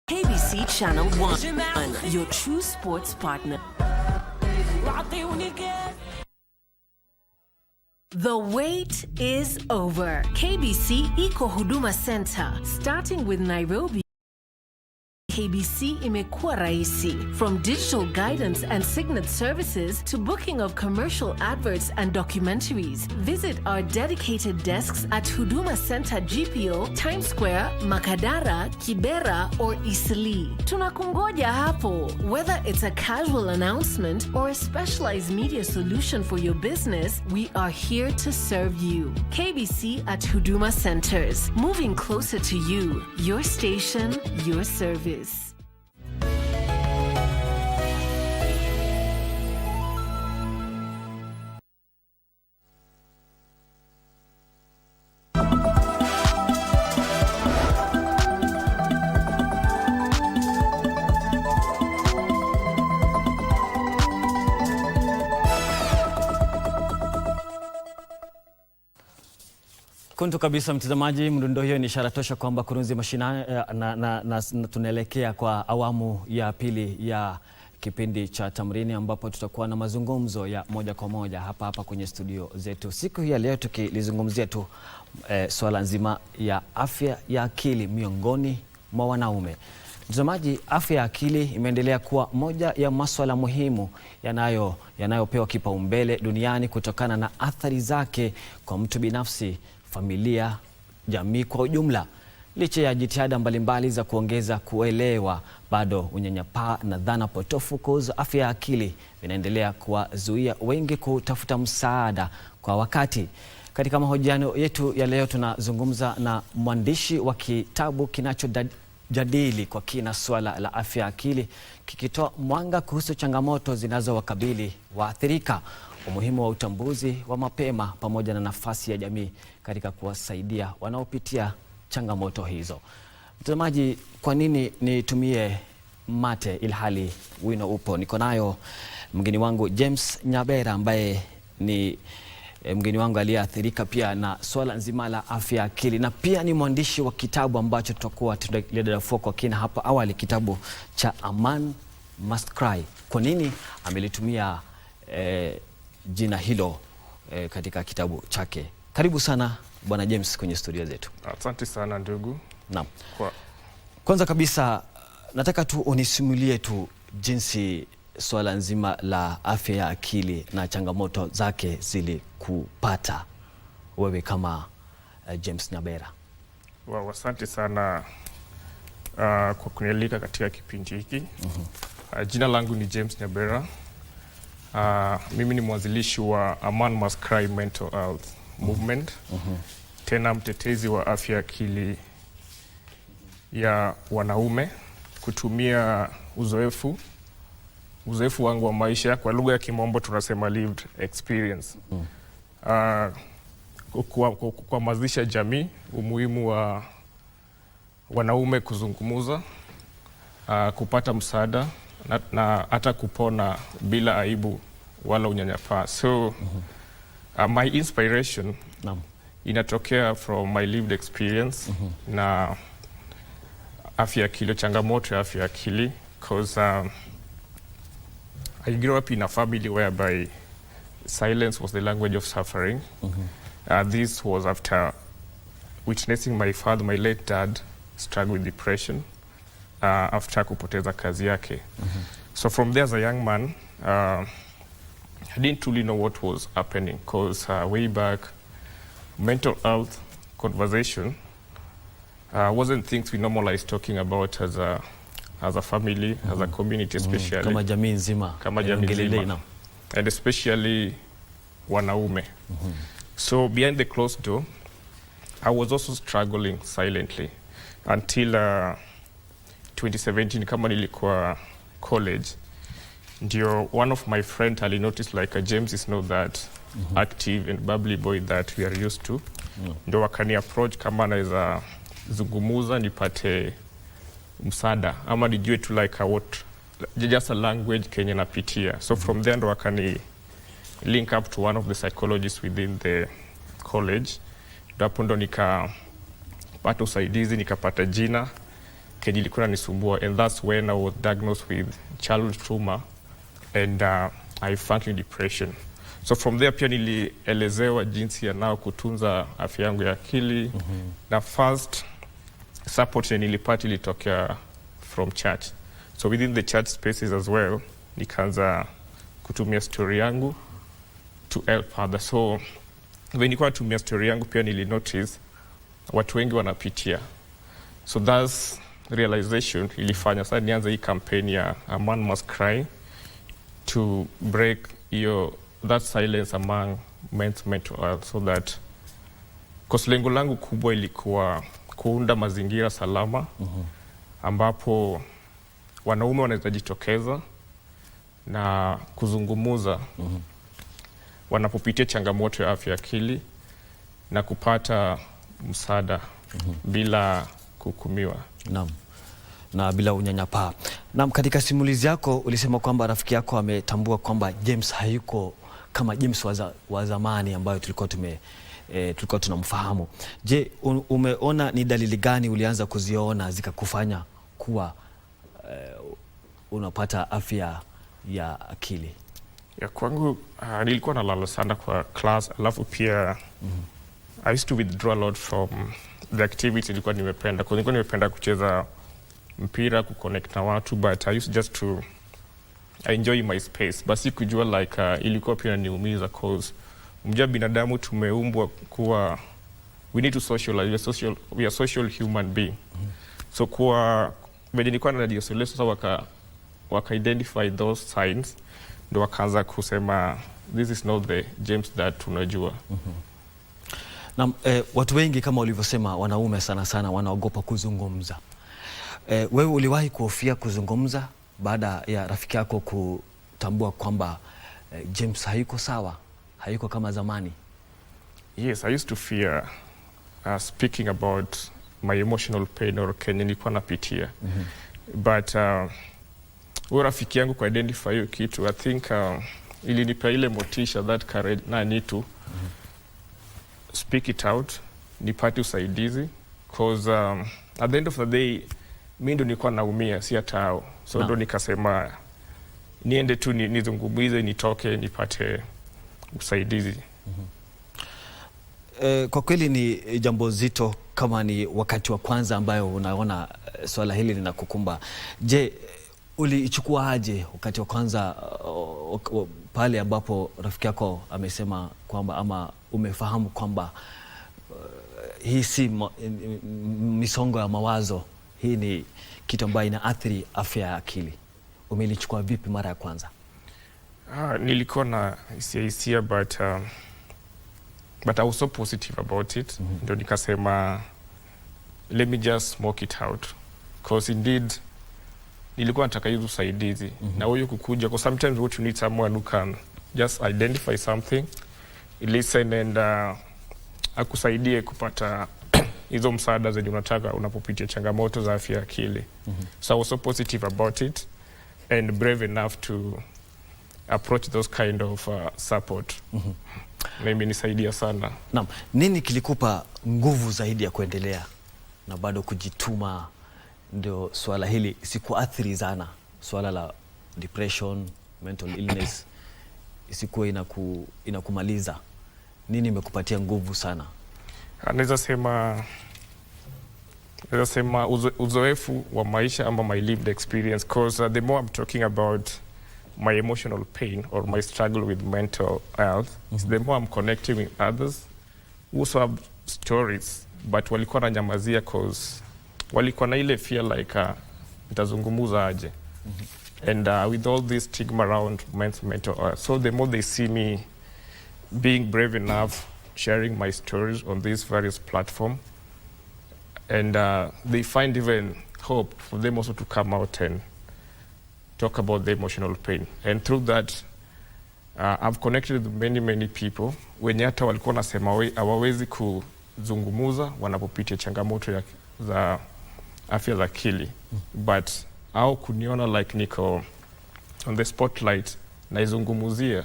KBC Channel 1, your true sports partner. The wait is over. KBC Eco Huduma Center, starting with Nairobi. KBC imekuwa rahisi. From digital guidance and signet services to booking of commercial adverts and documentaries. Visit our dedicated desks at Huduma Center GPO, Times Square, Makadara, Kibera, or Eastleigh. Tunakungoja hapo. Whether it's a casual announcement or a specialized media solution for your business, we are here to serve you. KBC at Huduma Centers, moving closer to you. Your station, your service. Kuntu kabisa mtazamaji, mdundo hiyo ni ishara tosha kwamba kurunzi mashina na tunaelekea kwa awamu ya pili ya kipindi cha Tamrini, ambapo tutakuwa na mazungumzo ya moja kwa moja hapa kwenye studio zetu. Siku hii ya leo tukilizungumzia tu swala nzima ya afya ya akili miongoni mwa wanaume. Mtazamaji, afya ya akili imeendelea kuwa moja ya masuala muhimu yanayopewa kipaumbele duniani kutokana na athari zake kwa mtu binafsi, familia, jamii kwa ujumla. Licha ya jitihada mbalimbali za kuongeza kuelewa, bado unyanyapaa na dhana potofu kuhusu afya ya akili vinaendelea kuwazuia wengi kutafuta msaada kwa wakati. Katika mahojiano yetu ya leo tunazungumza na mwandishi wa kitabu kinachojadili kwa kina swala la afya ya akili, kikitoa mwanga kuhusu changamoto zinazowakabili waathirika, umuhimu wa utambuzi wa mapema pamoja na nafasi ya jamii katika kuwasaidia wanaopitia changamoto hizo. Mtazamaji, kwa nini nitumie mate ilhali wino upo? Niko nayo mgeni wangu James Nyabera, ambaye ni mgeni wangu aliyeathirika pia na swala nzima la afya ya akili, na pia ni mwandishi wa kitabu ambacho tutakuwa tunadadavua kwa kina hapa awali, kitabu cha A Man Must Cry. Kwa nini amelitumia jina hilo katika kitabu chake? Karibu sana Bwana James kwenye studio zetu. Asante sana ndugu. Naam. Kwanza kabisa nataka tu unisimulie tu jinsi swala nzima la afya ya akili na changamoto zake zilikupata wewe kama James Nyabera. Asante sana kwa kunialika katika kipindi hiki. Jina langu ni James Nyabera. Mimi ni mwanzilishi wa A Man Must Cry Mental Health Movement. Tena mtetezi wa afya akili ya wanaume, kutumia uzoefu wangu wa maisha, kwa lugha ya kimombo tunasema lived experience, kuhamasisha jamii umuhimu wa wanaume kuzungumza, kupata msaada na hata kupona bila aibu wala unyanyapaa. So my inspiration inatokea from my lived experience na afya akili, changamoto ya afya akili, because I grew up in a family whereby silence was the language of suffering. This was after witnessing my father, my late dad, struggle with depression after kupoteza kazi yake. So from there, as a young man, I didn't truly know what was happening, because way back, mental health conversation wasn't things we normalized talking about as a family, as a community, especially. Kama jamii nzima. And especially wanaume. So behind the closed door, I was also struggling silently until 2017, kama nilikuwa college. Ndio one of my friends ali noticed like James is not that active and bubbly boy that we are used to. Ndio wakani approach kama naweza zungumuza nipate msaada ama nijue tu like what just a language Kenya napitia. So from there ndo wakani link up to one of the psychologists within the college. Hapo ndo nikapata usaidizi, nikapata jina kenye ilikuwa nisumbua, and that's when I was diagnosed with childhood trauma and high functioning depression. So from there pia nilielezewa jinsi ya nao kutunza afya yangu ya akili. Na first support nilipata ilitokea from church. So within the church spaces as well, nikaanza kutumia story yangu to help others. So when nilikuwa natumia story yangu pia nilinotice watu wengi wanapitia. So that's realization ilifanya sasa nianze hii campaign ya A Man Must Cry to break that silence among men's mental health, so that because lengo langu kubwa ilikuwa kuunda mazingira salama ambapo wanaume wanaweza jitokeza na kuzungumuza wanapopitia changamoto ya afya akili na kupata msaada bila kuhukumiwa. Naam. Na bila unyanyapaa. Naam, katika simulizi yako ulisema kwamba rafiki yako ametambua kwamba James hayuko kama James wa zamani ambayo tulikuwa tunamfahamu. Je, umeona ni dalili gani ulianza kuziona zikakufanya kuwa unapata afya ya akili? Ya kwangu nilikuwa nalala sana kwa class, alafu pia I used to withdraw a lot from the activity nilikuwa nimependa. Kwa nilikuwa nimependa kucheza mpira, kuconnect na watu, but I used just to enjoy my space. Basi kujua like ilikuwa pia niumiza, cause mjua binadamu tumeumbwa kuwa we need to socialize, we are social human being. So kwa venye nilikuwa na diosole sasa waka identify those signs, ndo wakaanza kusema this is not the James that tunajua. Na watu wengi kama ulivyosema, wanaume sana sana wanaogopa kuzungumza. Wewe uliwahi kuhofia kuzungumza baada ya rafiki yako kutambua kwamba James hayuko sawa, hayuko kama zamani? Yes, I used to fear speaking about my emotional pain or kenye nilikuwa napitia. But rafiki yangu ku identify hiyo kitu, I think ilinipa ile motisha, that courage na I need to speak it out, nipate usaidizi, cause at the end of the day mimi ndo nilikuwa naumia, si hata hao. So ndo nikasema niende tu nizungumze, nitoke, nipate usaidizi. Kwa kweli ni jambo zito kama ni wakati wa kwanza ambayo unaona swala hili linakukumba. Je, ulichukua aje wakati wa kwanza pale ambapo rafiki yako amesema kwamba ama umefahamu kwamba hii si misongo ya mawazo, hii ni kitu ambayo inaathiri afya ya akili? Umelichukua vipi mara ya kwanza? Nilikuwa na hisia but I was so positive about it. Ndio nikasema let me just smoke it out, because indeed nilikuwa nataka hizo usaidizi na huyo kukuja, because sometimes what you need someone who can just identify something, listen and akusaidie kupata hizo msaada zenye unataka unapopitia changamoto za afya ya akili. So I was so positive about it and brave enough to approach those kind of support. Na imenisaidia sana. Naam, nini kilikupa nguvu zaidi ya kuendelea na bado kujituma ndio swala hili isikuathiri sana, swala la depression, mental illness isikuwe inakumaliza? Nini imekupatia nguvu sana? Naweza sema uzoefu wa maisha ama my lived experience, because the more I'm talking about my emotional pain or my struggle with mental health, the more I'm connecting with others who also have stories but walikuwa na nyamazia, cause walikuwa na ile fear like nitazungumuza aje. And with all this stigma around mental health, so the more they see me being brave enough, sharing my stories on these various platforms, and they find even hope for them also to come out and talk about the emotional pain. And through that, I've connected with many people wenye hata walikuwa nasema hawawezi kuzungumuza wanapopitia changamoto za afya za akili, but au kuniona like niko on the spotlight na izungumuzia,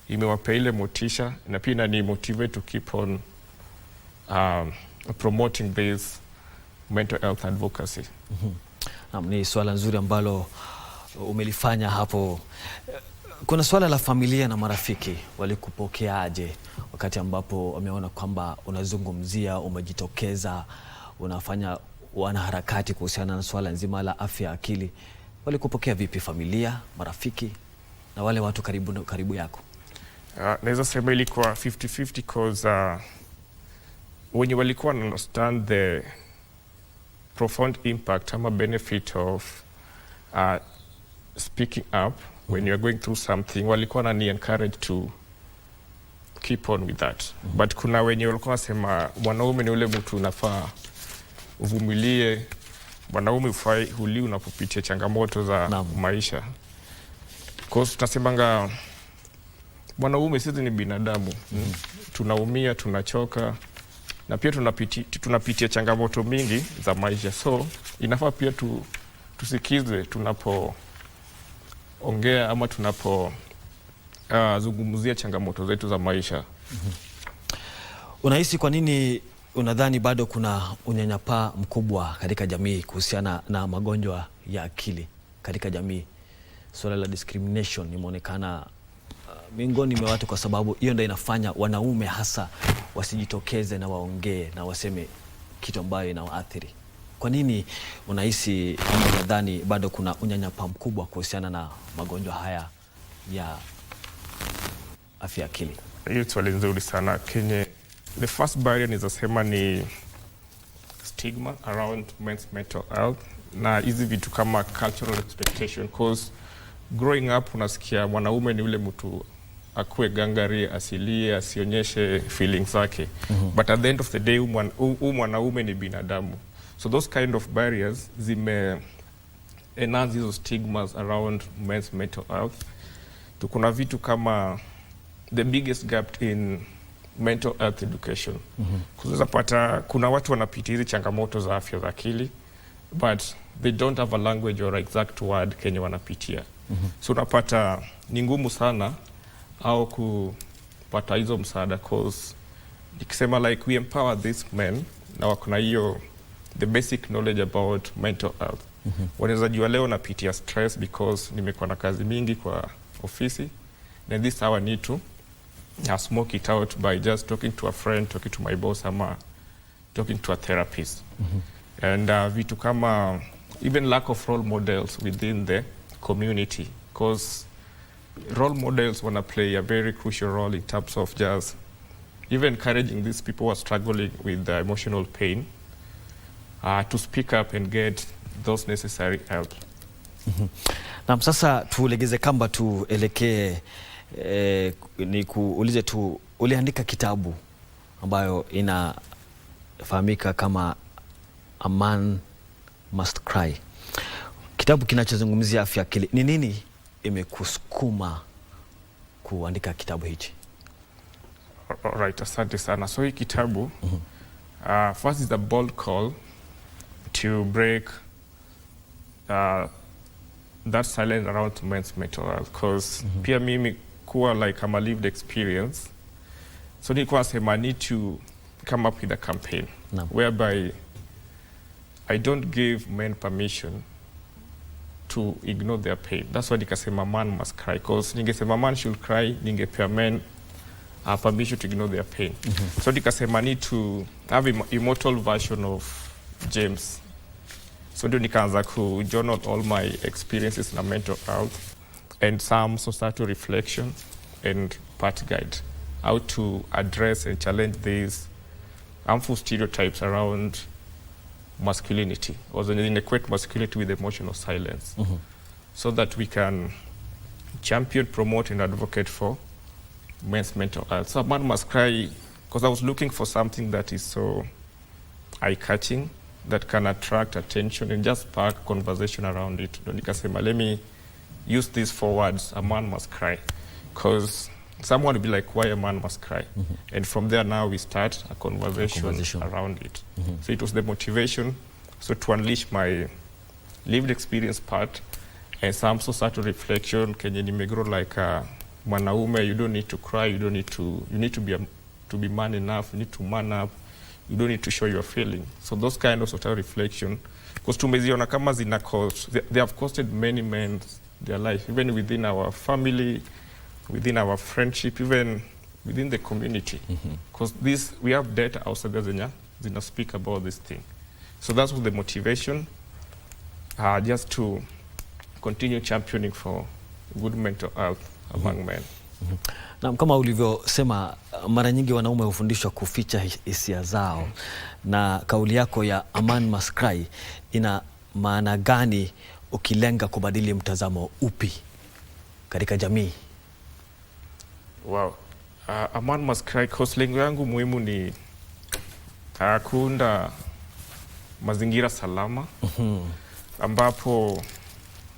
imewapa ile motisha na pia ni motivate to keep on promoting this mental health advocacy. Naam, ni swala nzuri ambalo umelifanya hapo. Kuna swala la familia na marafiki, walikupokeaje wakati ambapo wameona kwamba unazungumzia, umejitokeza, unafanya wanaharakati kuhusiana na swala nzima la afya ya akili? Walikupokea vipi familia, marafiki na wale watu karibu yako? Naweza sema ilikuwa 50-50 because wenye walikuwa understand the profound impact ama benefit of speaking up when you are going through something, walikuwa nani encourage to keep on with that. But kuna wenye walikuwa nasema mwanaume ni ule mtu unafaa uvumilie, mwanaume ufai huli unapopitia changamoto za maisha. Because tunasemanga mwanaume sisi ni binadamu, tunaumia, tunachoka, na pia tunapitia changamoto mingi za maisha. So inafaa pia tusikize tunapoongea ama zungumzia changamoto zetu za maisha. Unahisi kwa nini, unadhani bado kuna unyanyapaa mkubwa katika jamii kuhusiana na magonjwa ya akili katika jamii? Swala la discrimination imeonekana miongoni mwa watu, kwa sababu hiyo ndio inafanya wanaume hasa wasijitokeze na waongee na waseme kitu ambayo inawaathiri. Kwa nini unahisi ama unadhani bado kuna unyanyapaa mkubwa kuhusiana na magonjwa haya ya afya akili? Hiyo swali nzuri sana. The first barrier nizasema ni stigma around men's mental health, na hizi vitu kama cultural expectation, because growing up unasikia mwanaume ni ule mtu akue gangari, asilie, asionyeshe feelings zake. But at the end of the day mwanaume ni binadamu. So those kind of barriers enhance hizo stigmas around men's mental health. Tukuna vitu kama the biggest gap in mental health education. Kuzeza pata kuna watu wanapitia hizi changamoto za afya za akili, but they don't have a language or exact word kenye wanapitia. So unapata ni ngumu sana au kupata hizo msaada, cause nikisema like we empower these men na wakuna hiyo the basic knowledge about mental health. Wanaweza jua leo napitia stress because nimekuwa na kazi mingi kwa ofisi, and this how I need to smoke it out by just talking to a friend, talking to my boss, ama talking to a therapist. And vitu kama even lack of role models within the community, because role models want to play a very crucial role in terms of just even encouraging these people who are struggling with the emotional pain to speak up and get those necessary help. Na sasa tulegeze kamba, tuelekee ni kuulize tu, uliandika kitabu ambayo inafahamika kama A Man Must Cry, kitabu kinachozungumzia afya akili. Ni nini imekusukuma kuandika kitabu hichi? Alright, asante sana. So hii kitabu first is a bold call to break that silence around men's mental health, because pia mimi kuwa like I'm a lived experience. So nilikuwa sema I need to come up with a campaign whereby I don't give men permission to ignore their pain. That's why nikasema man must cry, because ningesema man should cry, ningepea men permission to ignore their pain. So nikasema I need to have immortal version of James. So ndio nikaanza ku journal all my experiences na mental health and some societal reflection and part guide how to address and challenge these harmful stereotypes around masculinity, or equate masculinity with emotional silence, so that we can champion, promote and advocate for men's mental health. So Man Must Cry, because I was looking for something that is so eye-catching, that can attract attention and just spark conversation around it. Nikasema, let me use these 4 words, a man must cry, because someone will be like, why a man must cry? And from there now we start a conversation around it. So it was the motivation, so to unleash my lived experience part and some societal reflection. Kenye nimegrow like a mwanaume, you don't need to cry, you need to be man enough, you need to man up, you don't need to show your feeling. So those kind of societal reflection Because tumeziona kama zina cost, they have costed many men their life, even within our family, within our friendship, even within the community. Because we have data outside there zina speak about this thing. So that's the motivation, just to continue championing for good mental health among men. Na kama ulivyosema, mara nyingi wanaume hufundishwa kuficha hisia zao, na kauli yako ya a man must cry ina maana gani ukilenga kubadili mtazamo upi katika jamii? Wow. A man must cry, cause lengo yangu muhimu ni kuunda mazingira salama ambapo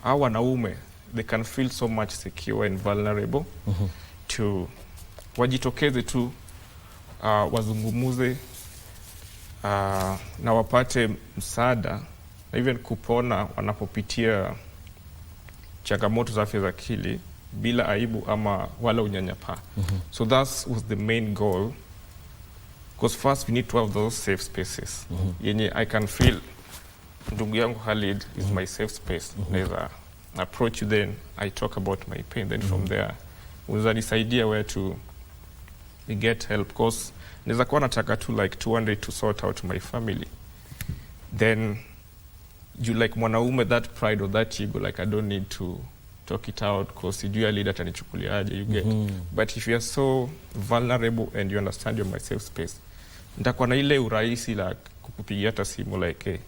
hao wanaume they can feel so much secure and vulnerable to wajitokeze tu, wazungumuze na wapate msaada na even kupona wanapopitia changamoto za afya za akili bila aibu ama wala unyanyapaa. So that was the main goal, because first we need to have those safe spaces yenye I can feel ndugu yangu Khaleed is my safe space. Naweza approach you, then I talk about my pain, then from there unaweza nisaidia where to get help, because naweza kuwa nataka tu like 200 to sort out my family, then you like mwanaume, that pride or that ego, like I don't need to talk it out because sijui leader atanichukuliaje, you get. But if you are so vulnerable and you understand you're my safe space, nitakuwa na ile urahisi la kukupigia hata simu like, hey,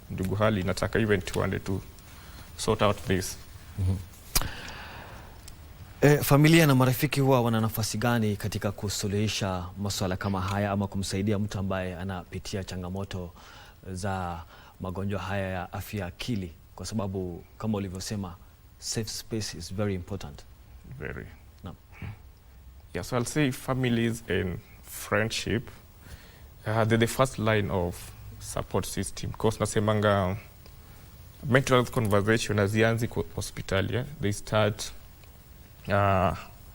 ndugu Hali, nataka even 200 to sort out this. Familia na marafiki huwa wana nafasi gani katika kusuluhisha masuala kama haya ama kumsaidia mtu ambaye anapitia changamoto za magonjwa haya ya afya ya akili? Kwa sababu kama ulivyosema, safe space is very important. Very. No. Yeah, so I'll say families and friendship, they're the first line of support system. Because nasemanga mental health conversation hazianzi kwa hospitali, yeah? They start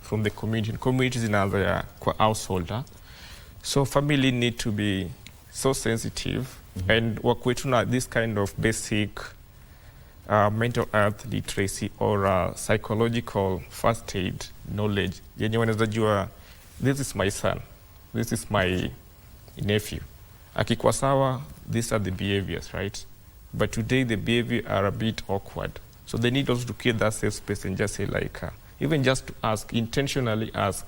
from the community. Communities zinaanza ya kwa household. So family need to be so sensitive and wakwetu na this kind of basic mental health literacy or psychological first aid knowledge yenye wanaweza jua, this is my son, this is my nephew, akikuwa sawa, these are the behaviors, right? But today the behavior are a bit awkward, so they need also to create that safe space and just say like, even just to ask, intentionally ask,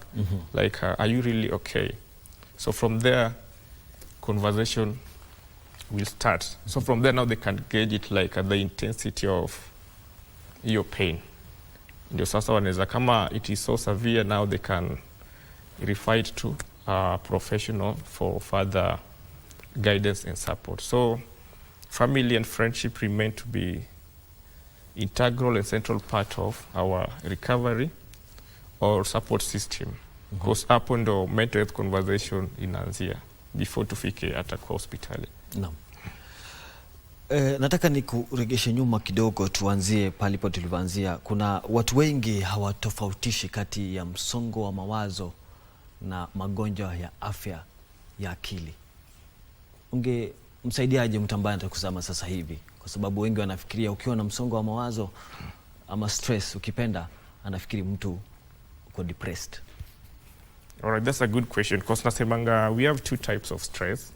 like, are you really okay? So from there, conversation will start. So from there now they can gauge it like the intensity of your pain. Ndio sasa wanaweza, kama it is so severe, now they can refer it to a professional for further guidance and support. So family and friendship remain to be integral and central part of our recovery or support system. Because hapo ndo mental health conversation inaanzia before tufike hata kwa hospitali. Naam. Nataka nikuregeshe nyuma kidogo, tuanzie palipo tulivyoanzia. Kuna watu wengi hawatofautishi kati ya msongo wa mawazo na magonjwa ya afya ya akili. Ungemsaidiaje mtu ambaye anatazama sasa hivi? Kwa sababu wengi wanafikiria ukiwa na msongo wa mawazo ama stress ukipenda, anafikiri mtu uko depressed. Alright, that's a good question, because nasemanga we have two types of stress.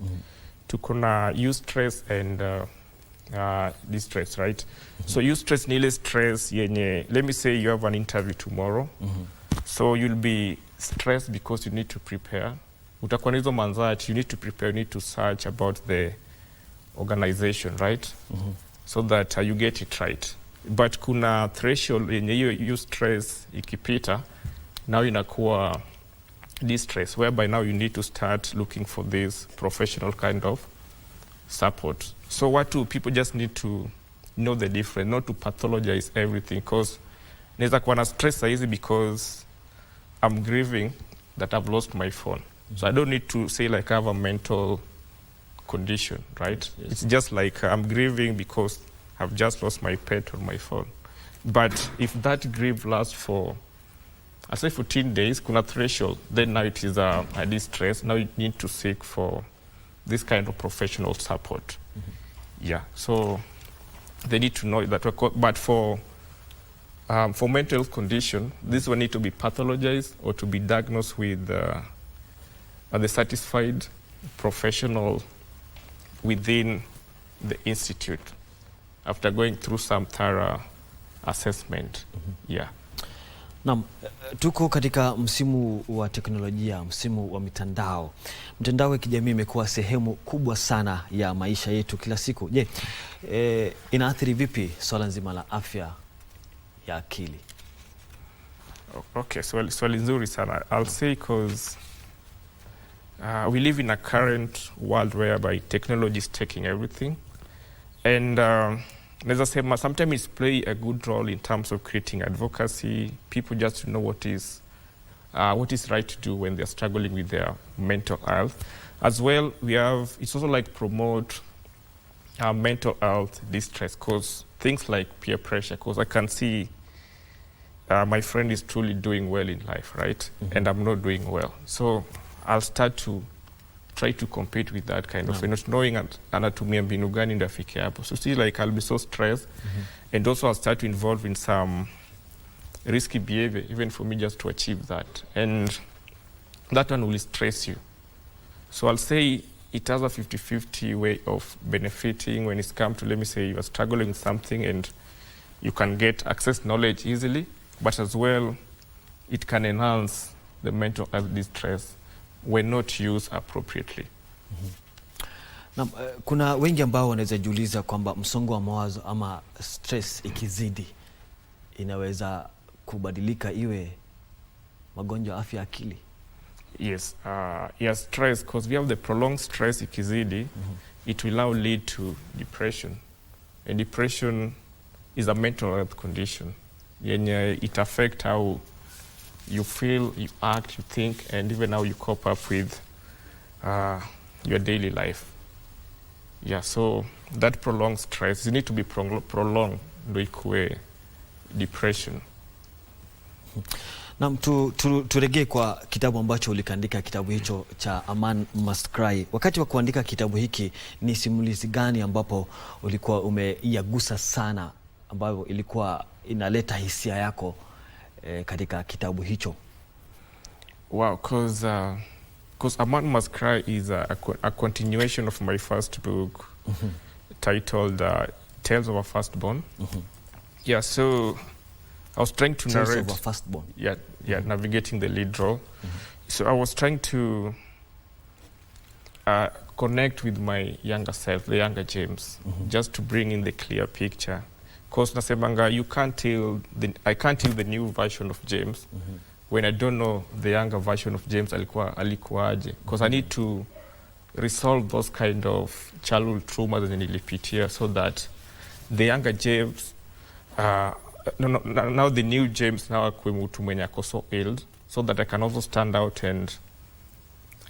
Tuko na eustress and distress, right? So eustress ni ile stress yenye, let me say you have an interview tomorrow. So you'll be stressed because you need to prepare. Utakuwa na hizo manzati, you need to prepare, you need to search about the organization, right? So that you get it right. But kuna threshold yenye hiyo eustress ikipita, now inakuwa distress, whereby now you need to start looking for this professional kind of support. So people just need to know the difference, not to pathologize everything, because naweza kuwa na stress easy because I'm grieving that I've lost my phone. So I don't need to say like I have a mental condition, right? Yes. It's just like I'm grieving because I've just lost my pet or my phone. But if that grief lasts for, I say 14 days, kuna threshold, then now it is a distress. Now you need to seek for this kind of professional support. Yeah, so they need to know that. But for mental health condition, this will need to be pathologized or to be diagnosed with the satisfied professional within the institute after going through some thorough assessment. Yeah. Naam, tuko katika msimu wa teknolojia, msimu wa mitandao. Mitandao ya kijamii imekuwa sehemu kubwa sana ya maisha yetu kila siku. Je, inaathiri vipi swala nzima la afya ya akili? Okay, swali nzuri sana. I'll say because we live in a current world whereby technology is taking everything. And sometimes it's play a good role in terms of creating advocacy. People just know what is right to do when they're struggling with their mental health. As well, it's also like promote mental health distress, because things like peer pressure, because I can see my friend is truly doing well in life, right? And I'm not doing well. So I'll start to try to compete with that kind of, not knowing anatumia mbinu gani ndio afike hapo. So still like I'll be so stressed. And also I'll start to involve in some risky behavior, even for me just to achieve that. And that one will stress you. So I'll say it has a 50-50 way of benefiting when it's come to, let me say, you are struggling with something and you can get access knowledge easily, but as well, it can enhance the mental health distress when not used appropriately. Na kuna wengi ambao wanaweza jiuliza kwamba msongo wa mawazo ama stress ikizidi inaweza kubadilika iwe magonjwa afya akili. Yes, stress, because we have the prolonged stress ikizidi, it will now lead to depression. And depression is a mental health condition. It affects how you feel, you act, you think, and even how you cope up with your daily life. Yeah, so that prolonged stress, you need to be prolonged ndio ikuwe depression. Na turejee kwa kitabu ambacho ulikandika, kitabu hicho cha A Man Must Cry. Wakati wa kuandika kitabu hiki, ni simulizi gani ambapo ulikuwa umeiagusa sana, ambayo ilikuwa inaleta hisia yako katika kitabu hicho? Wow, because A Man Must Cry is a continuation of my first book titled Tales of a Firstborn. Yeah, so I was trying to narrate. Tales of a Firstborn. Yeah, navigating the lead role. So I was trying to connect with my younger self, the younger James, just to bring in the clear picture. Because nasemanga, I can't tell the new version of James when I don't know the younger version of James alikuwaje. Because I need to resolve those kind of childhood traumas that nilipitia, so that the younger James, now the new James now akwe mtu mwenye ako so ill, so that I can also stand out and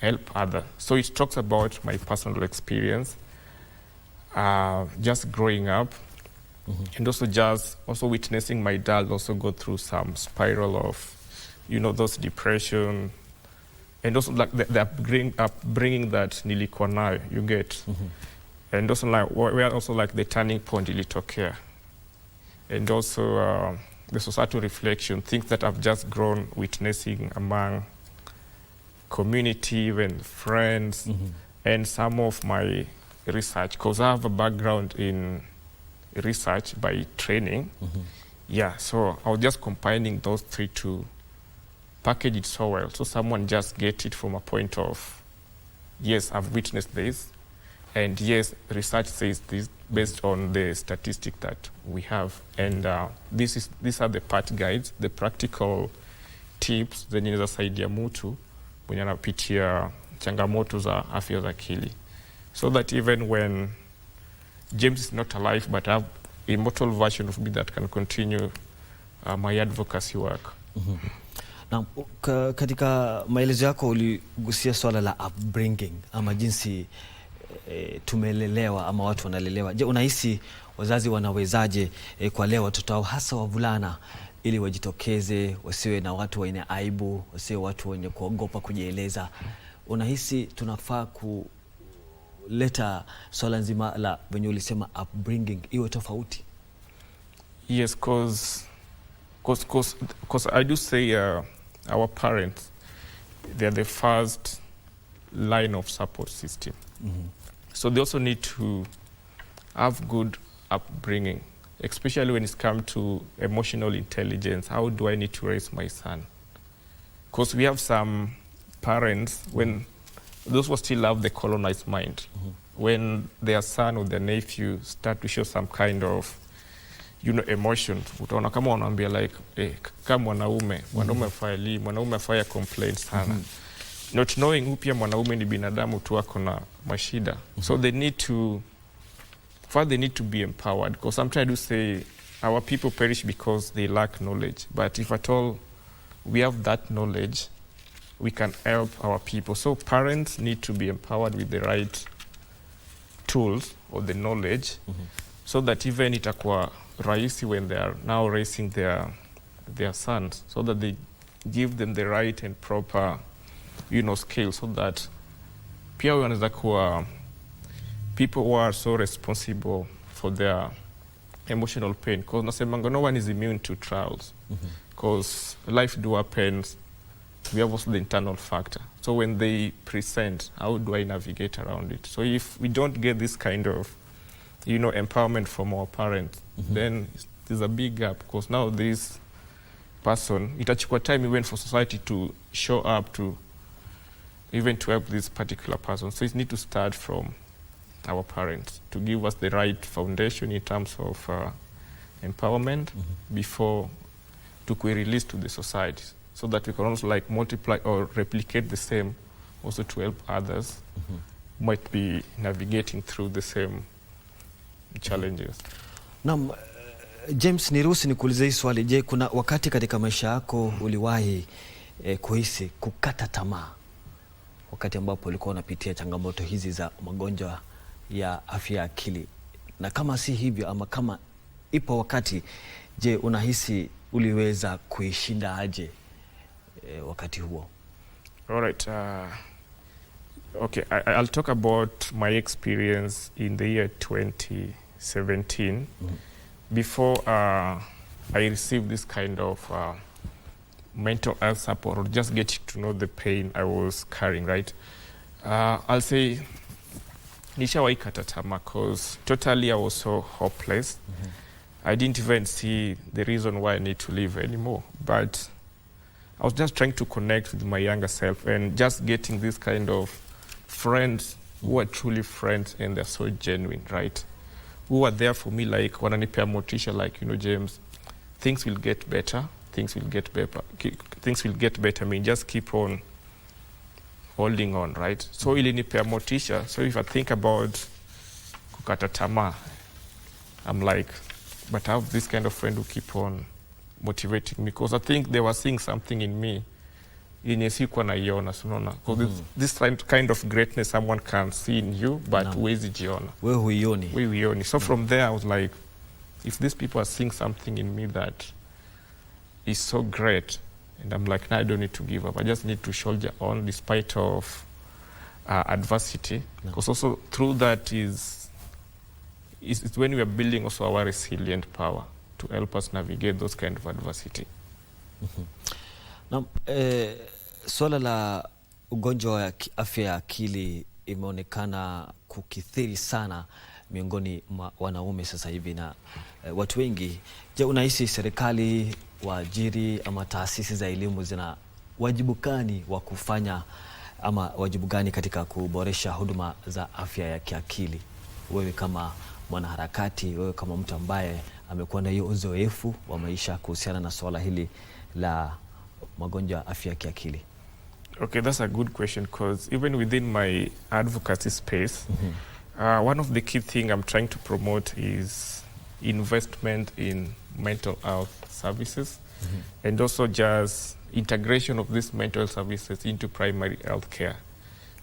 help others. So it talks about my personal experience, just growing up, and also witnessing my dad also go through some spiral of, those depression, and also like the upbringing that nilikuwa nayo, you get, and also like where also like the turning point ilitokea, and also the societal reflection, things that I've just grown witnessing among community, even friends, and some of my research, because I have a background in research by training. Yeah, so I was just combining those three to package it so well, so someone just get it from a point of, yes, I've witnessed this, and yes, research says this based on the statistic that we have, and these are the part guides, the practical tips zenye inaweza saidia mtu mwenye anapitia changamoto za afya za akili, so that even when James is not alive, but I have a immortal version of me that can continue my advocacy work. Na katika maelezo yako uligusia swala la upbringing ama jinsi tumelelewa ama watu wanalelewa. Je, unahisi wazazi wanawezaje kuwalea watoto wao hasa wavulana ili wajitokeze, wasiwe na watu wenye aibu, wasiwe watu wenye kuogopa kujieleza? Unahisi tunafaa kuleta swala nzima la venye ulisema upbringing iwe tofauti? Yes, cause I do say our parents, they're the first line of support system. So they also need to have good upbringing, especially when it's come to emotional intelligence. How do I need to raise my son? Because we have some parents, when those who still have the colonized mind, when their son or their nephew start to show some kind of, you know, emotions, utaona kama wanaambia like, kama mwanaume afaya complain sana. Not knowing who pia mwanaume ni binadamu tu ako na mashida. So they need to be empowered. Because sometimes I do say our people perish because they lack knowledge. But if at all we have that knowledge, we can help our people. So parents need to be empowered with the right tools or the knowledge, so that even itakuwa rahisi when they are now raising their sons, so that they give them the right and proper, you know, skills, so that pia wanaweza kuwa people who are so responsible for their emotional pain. Because nasemanga no one is immune to trials. Because life do happens. We have also the internal factor. So when they present, how do I navigate around it? So if we don't get this kind of, you know, empowerment from our parents, then there's a big gap. Because now this person, itachukua time even for society to show up to, even to help this particular person. So it needs to start from our parents to give us the right foundation in terms of empowerment before to be released to the society, so that we can also like multiply or replicate the same, also to help others who might be navigating through the same challenges. Naam, James, niruhusu nikuulize hii swali. Je, kuna wakati katika maisha yako uliwahi kuhisi kukata tamaa wakati ambapo ulikuwa unapitia changamoto hizi za magonjwa ya afya ya akili? Na kama si hivyo, ama kama ipo wakati, je, unahisi uliweza kuishinda aje wakati huo? All right. Okay, I'll talk about my experience in the year 2017. Before I received this kind of mental health support, or just getting to know the pain I was carrying, right? I'll say nishawahi kata tamaa, because totally I was so hopeless. I didn't even see the reason why I need to live anymore. But I was just trying to connect with my younger self and just getting this kind of friends who are truly friends and they're so genuine, right? Who are there for me, like wananipea motisha, like, you know, James, things will get better. Things will get better. Things will get better. I mean, just keep on holding on, right? So ilinipea motisha. So if I think about kukata tamaa, I'm like, but I have this kind of friend who keep on motivating me, because I think they were seeing something in me yenye sikuwa naiona, unaona. Because this kind of greatness someone can see in you, but huwezi jiona. Wewe huioni. So from there I was like, if these people are seeing something in me that is so great, and I'm like, nah, I don't need to give up. I just need to soldier on despite of adversity. Because also through that is when we are building also our resilient power to help us navigate those kind of adversity. Na swala la ugonjwa wa afya ya akili imeonekana kukithiri sana miongoni mwa wanaume sasa hivi na watu wengi. Je, unahisi serikali, waajiri ama taasisi za elimu zina wajibu gani wa kufanya ama wajibu gani katika kuboresha huduma za afya ya kiakili? Wewe kama mwanaharakati, wewe kama mtu ambaye amekuwa na hiyo uzoefu wa maisha kuhusiana na swala hili la magonjwa ya afya ya kiakili. Okay, that's a good question, because even within my advocacy space, one of the key things I'm trying to promote is investment in mental health services, and also just integration of these mental health services into primary health care,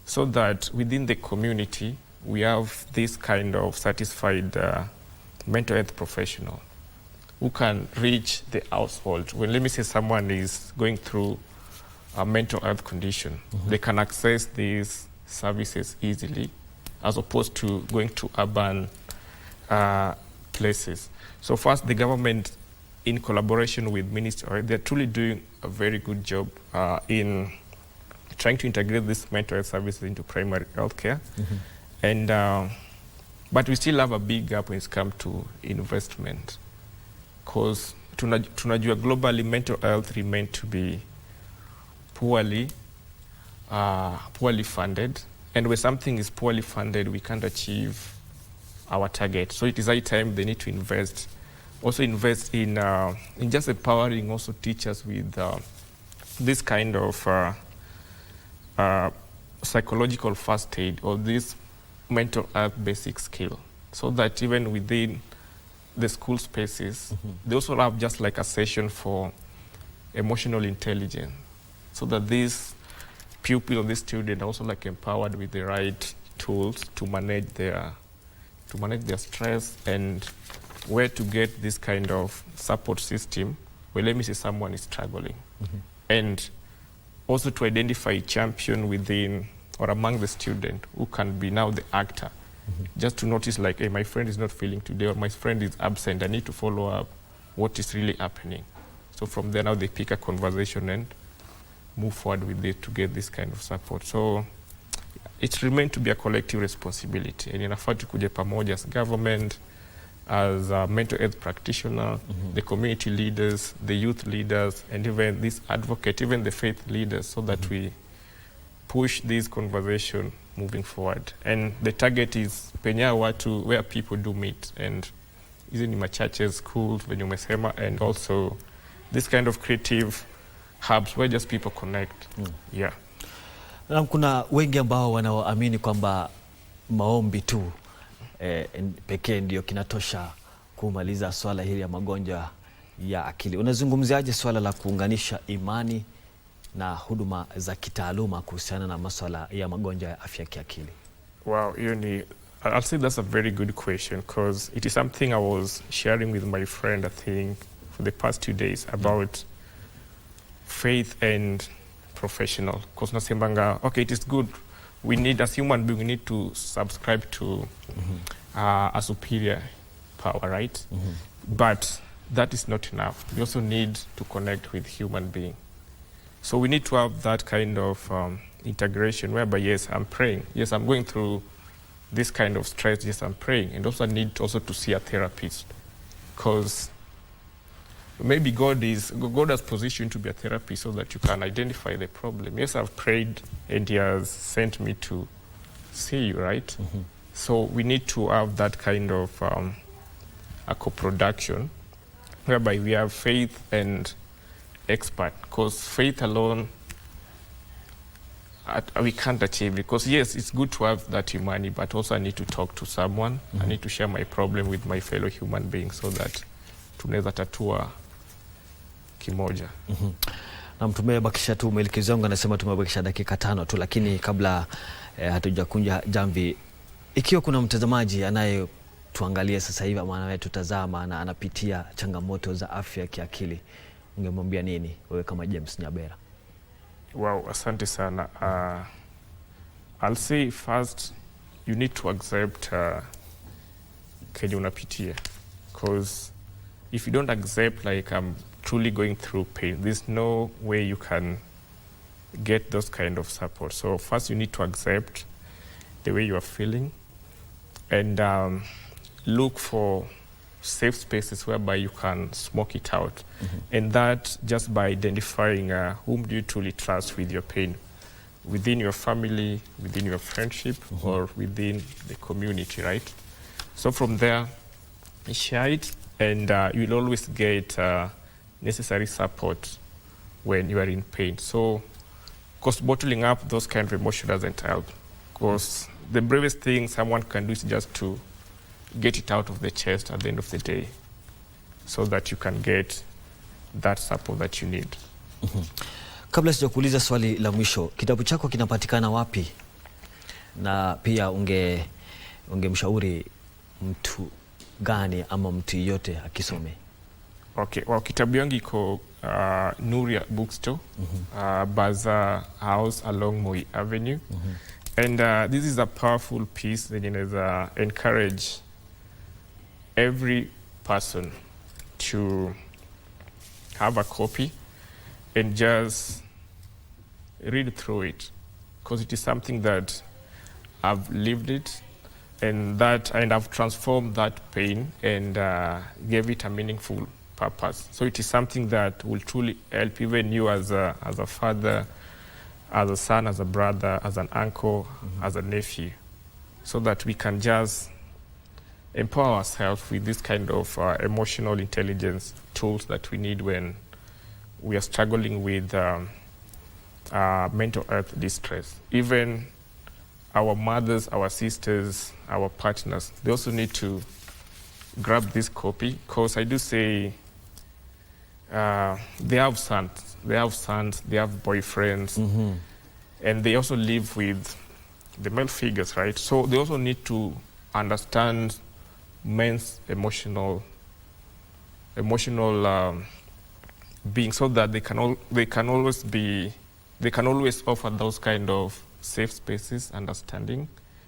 so that within the community we have this kind of satisfied mental health professional who can reach the household. When, let me say, someone is going through a mental health condition, they can access these services easily as opposed to going to urban places. So first, the government, in collaboration with Ministry, they're truly doing a very good job in trying to integrate this mental health services into primary health care. And but we still have a big gap when it comes to investment, because tunajua globally mental health remain to be poorly funded, and when something is poorly funded, we can't achieve our target. So it is high time they need to invest in just empowering also teachers with this kind of psychological first aid or this mental health basic skill, so that even within the school spaces, they also have just like a session for emotional intelligence, so that these pupil or these students are also like empowered with the right tools to manage their stress and where to get this kind of support system. Well, let me say someone is struggling, and also to identify a champion within or among the student who can be now the actor. Just to notice like, hey, my friend is not feeling today, or my friend is absent, I need to follow up what is really happening. So from there now they pick a conversation and move forward with it to get this kind of support. So it remains to be a collective responsibility, and inafaa tukuje pamoja as government, as a mental health practitioner, the community leaders, the youth leaders, and even this advocate, even the faith leaders, so that we push this conversation moving forward. And the target is penya watu, where people do meet, and hizi ni churches, schools, venye umesema, and also this kind of creative hubs where just people connect. Yeah. Na kuna wengi ambao wanaamini kwamba maombi tu pekee ndio kinatosha kumaliza swala hili ya magonjwa ya akili. Unazungumziaje swala la kuunganisha imani na huduma za kitaaluma kuhusiana na masuala ya magonjwa ya afya ya kiakili? Wow, I'll say that's a very good question, because it is something I was sharing with my friend, I think, for the past 2 days about faith and professional. Because nasembanga, okay, it is good. We need, as human beings, we need to subscribe to a superior power, right? But that is not enough. We also need to connect with human beings. So we need to have that kind of integration whereby, yes, I'm praying. Yes, I'm going through this kind of stress. Yes, I'm praying. And also I need also to see a therapist, because maybe God has positioned to be a therapist so that you can identify the problem. Yes, I've prayed and He has sent me to see you, right? So we need to have that kind of a co-production whereby we have faith and expert, because faith alone we can't achieve, because yes, it's good to have that humanity, but also I need to talk to someone. I need to share my problem with my fellow human beings so that tunaweza tatua kimoja. Na tumebakisha tu, mwelekezi wangu anasema tumebakisha dakika 5 tu, lakini kabla hatujakunja jamvi, ikiwa kuna mtazamaji anayetuangalia sasa hivi ama anayetutazama na anapitia changamoto za afya ya kiakili, ungemwambia nini wewe kama James Nyabera? Wow, asante sana. I'll say first, you need to accept kenye unapitia, because if you don't accept, like, I'm truly going through pain, there's no way you can get those kind of support. So first you need to accept the way you are feeling, and look for safe spaces whereby you can smoke it out. And that just by identifying whom do you truly trust with your pain, within your family, within your friendship, or within the community, right? So from there, share it, and you'll always get necessary support when you are in pain. So, because bottling up those kind of emotions doesn't help. Because the bravest thing someone can do is just to get it out of the chest at the end of the day, so that you can get that support that you need. Kabla sijakuuliza swali la mwisho, kitabu chako kinapatikana wapi? Na pia ungemshauri mtu gani ama mtu yote akisome? Okay, well, kitabu yangu iko Nuria Bookstore, Bazaar House along Moi Avenue. And this is a powerful piece that encourage every person to have a copy and just read through it, because it is something that I've lived it, and I've transformed that pain and gave it a meaningful purpose. So it is something that will truly help even you as a father, as a son, as a brother, as an uncle, as a nephew, so that we can just empower ourselves with this kind of emotional intelligence tools that we need when we are struggling with mental health distress. Even our mothers, our sisters, our partners, they also need to grab this copy, because I do say they have sons, they have boyfriends, and they also live with the male figures, right? So they also need to understand men's emotional being, so that they can always offer those kind of safe spaces, understanding,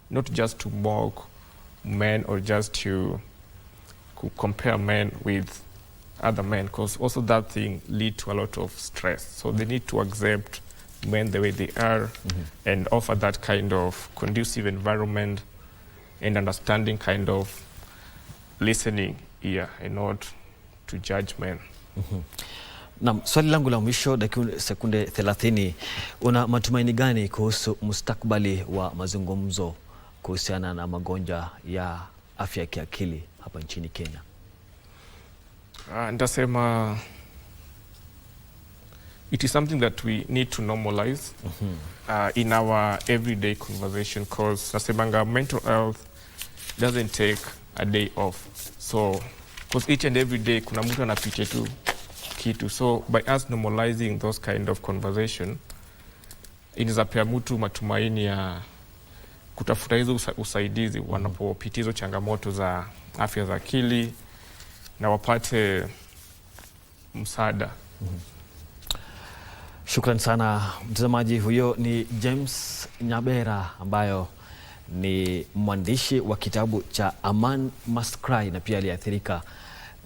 not just to mock men or just to compare men with other men, because also that thing lead to a lot of stress. So they need to accept men the way they are and offer that kind of conducive environment and understanding kind of listening ear and not to judge men. Na swali langu la mwisho, dakika sekunde 30, una matumaini gani kuhusu mustakabali wa mazungumzo kuhusiana na magonjwa ya afya ya kiakili hapa nchini Kenya? Ndasema it is something that we need to normalize in our everyday conversation, because nasemanga mental health doesn't take a day off. So because each and every day kuna mtu anapitia tu kitu. So by us normalizing those kind of conversation, inawezapea mtu matumaini ya kutafuta hizo usaidizi wanapopitia hizo changamoto za afya za akili na wapate msaada. Shukran sana mtazamaji. Huyo ni James Nyabera ambayo ni mwandishi wa kitabu cha A Man Must Cry, na pia aliathirika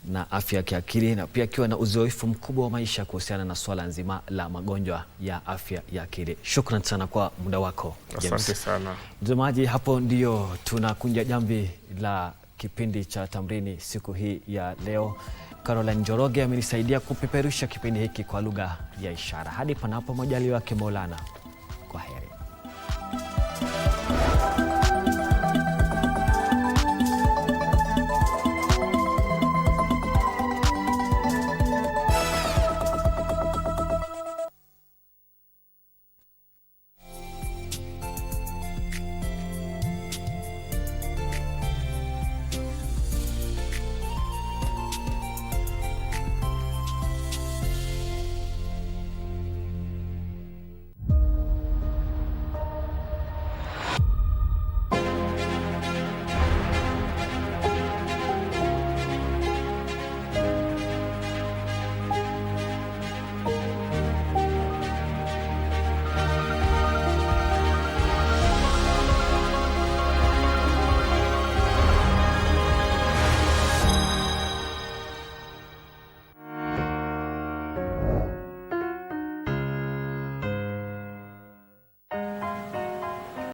na afya ya kiakili, na pia akiwa na uzoefu mkubwa wa maisha kuhusiana na swala nzima la magonjwa ya afya ya akili. Shukran sana kwa muda wako James. Asante sana mtazamaji, hapo ndio tunakunja jamvi la kipindi cha Tamrini siku hii ya leo. Caroline Njoroge amenisaidia kupeperusha kipindi hiki kwa lugha ya ishara. Hadi panapo majaliwa yake Maulana.